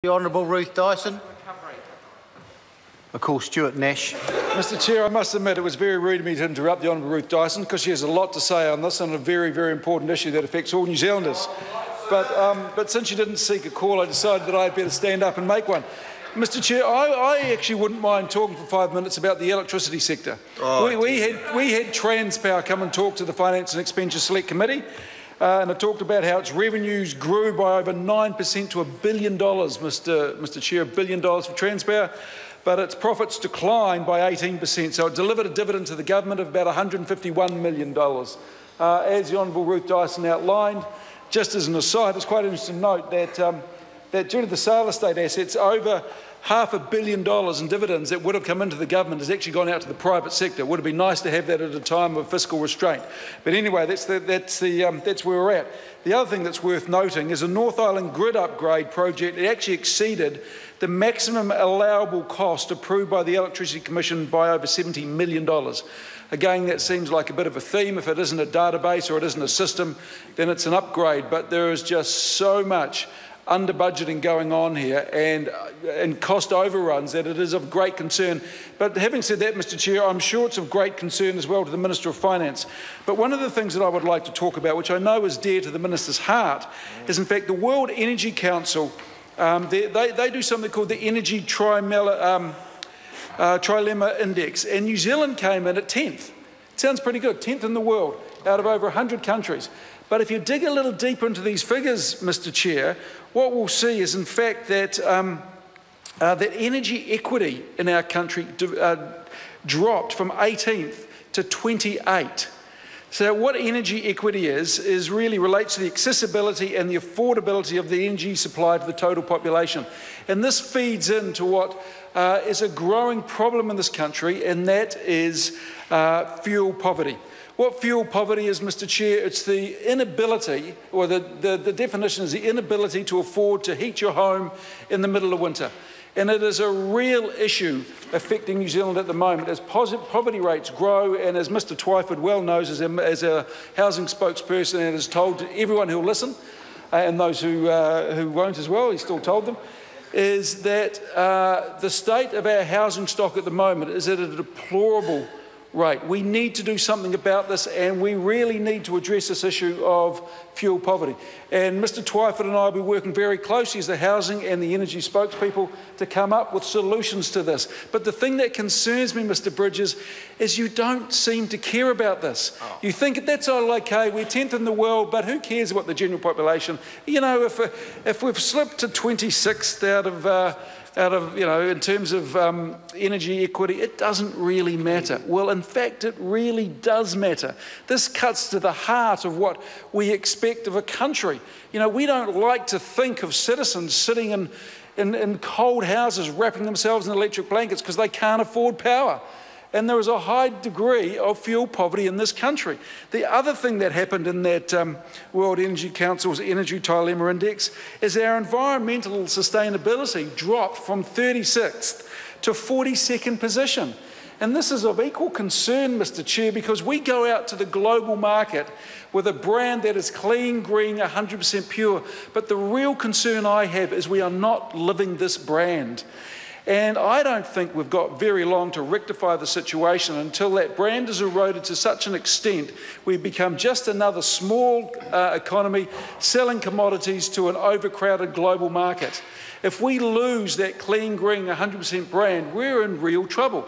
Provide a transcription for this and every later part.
The Honourable Ruth Dyson. I call Stuart Nash. Mr Chair, I must admit it was very rude of me to interrupt the Honourable Ruth Dyson because she has a lot to say on this and a very, very important issue that affects all New Zealanders. But since she didn't seek a call, I decided that I'd better stand up and make one. Mr Chair, I actually wouldn't mind talking for 5 minutes about the electricity sector. We had Transpower come and talk to the Finance and Expenditure Select Committee, and it talked about how its revenues grew by over 9% to $1 billion, Mr Chair, $1 billion for Transpower, but its profits declined by 18%. So it delivered a dividend to the government of about $151 million. As the Honourable Ruth Dyson outlined, just as an aside, it's quite interesting to note that due to the sale of state assets, over $500 million in dividends that would have come into the government has actually gone out to the private sector. It would have been nice to have that at a time of fiscal restraint. But anyway, that's where we're at. The other thing that's worth noting is a North Island grid upgrade project. It actually exceeded the maximum allowable cost approved by the Electricity Commission by over $70 million. Again, that seems like a bit of a theme. If it isn't a database or it isn't a system, then it's an upgrade. But there is just so much under budgeting going on here and cost overruns that it is of great concern. But having said that, Mr Chair, I'm sure it's of great concern as well to the Minister of Finance. But one of the things that I would like to talk about, which I know is dear to the Minister's heart, is in fact the World Energy Council. They do something called the Energy Trilemma Index, and New Zealand came in at 10th. Sounds pretty good, 10th in the world out of over 100 countries. But if you dig a little deeper into these figures, Mr Chair, what we'll see is in fact that, that energy equity in our country dropped from 18th to 28. So what energy equity is really relates to the accessibility and the affordability of the energy supply to the total population. And this feeds into what is a growing problem in this country, and that is fuel poverty. What fuel poverty is, Mr Chair, it's the inability, or the definition is the inability to afford to heat your home in the middle of winter. And it is a real issue affecting New Zealand at the moment as poverty rates grow, and as Mr Twyford well knows as a housing spokesperson and has told everyone who'll listen, and those who won't as well, he's still told them, is that the state of our housing stock at the moment is at a deplorable rate. We need to do something about this, and we really need to address this issue of fuel poverty. And Mr Twyford and I will be working very closely as the housing and the energy spokespeople to come up with solutions to this. But the thing that concerns me, Mr Bridges, is you don't seem to care about this. You think that's all okay, we're 10th in the world, but who cares about the general population? You know, if we've slipped to 26th out of, you know, in terms of energy equity, it doesn't really matter. Well, in fact, it really does matter. This cuts to the heart of what we expect of a country. You know, we don't like to think of citizens sitting in cold houses wrapping themselves in electric blankets because they can't afford power. And there is a high degree of fuel poverty in this country. The other thing that happened in that World Energy Council's Energy Trilemma Index is our environmental sustainability dropped from 36th to 42nd position. And this is of equal concern, Mr Chair, because we go out to the global market with a brand that is clean, green, 100% pure. But the real concern I have is we are not living this brand. And I don't think we've got very long to rectify the situation until that brand is eroded to such an extent we've become just another small economy selling commodities to an overcrowded global market. If we lose that clean, green, 100% brand, we're in real trouble.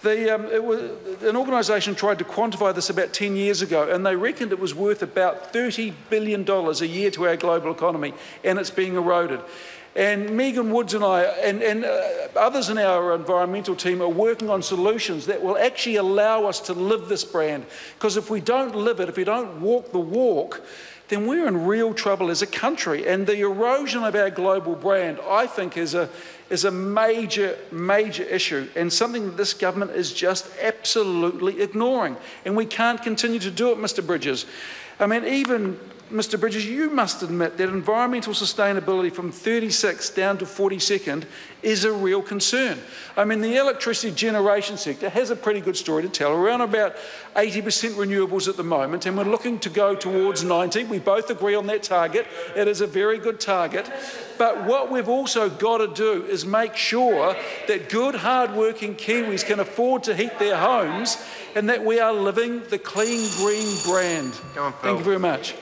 An organisation tried to quantify this about 10 years ago, and they reckoned it was worth about $30 billion a year to our global economy, and it's being eroded. And Megan Woods and I and others in our environmental team are working on solutions that will actually allow us to live this brand. Because if we don't live it, if we don't walk the walk, then we're in real trouble as a country. And the erosion of our global brand, I think, is a major, major issue, and something that this government is just absolutely ignoring. And we can't continue to do it, Mr Bridges. I mean, even Mr Bridges, you must admit that environmental sustainability from 36 down to 42nd is a real concern. I mean, the electricity generation sector has a pretty good story to tell, around about 80% renewables at the moment, and we're looking to go towards 90. We both agree on that target. It is a very good target. But what we've also got to do is make sure that good, hard-working Kiwis can afford to heat their homes and that we are living the clean green brand. Go on, Phil. Thank you very much.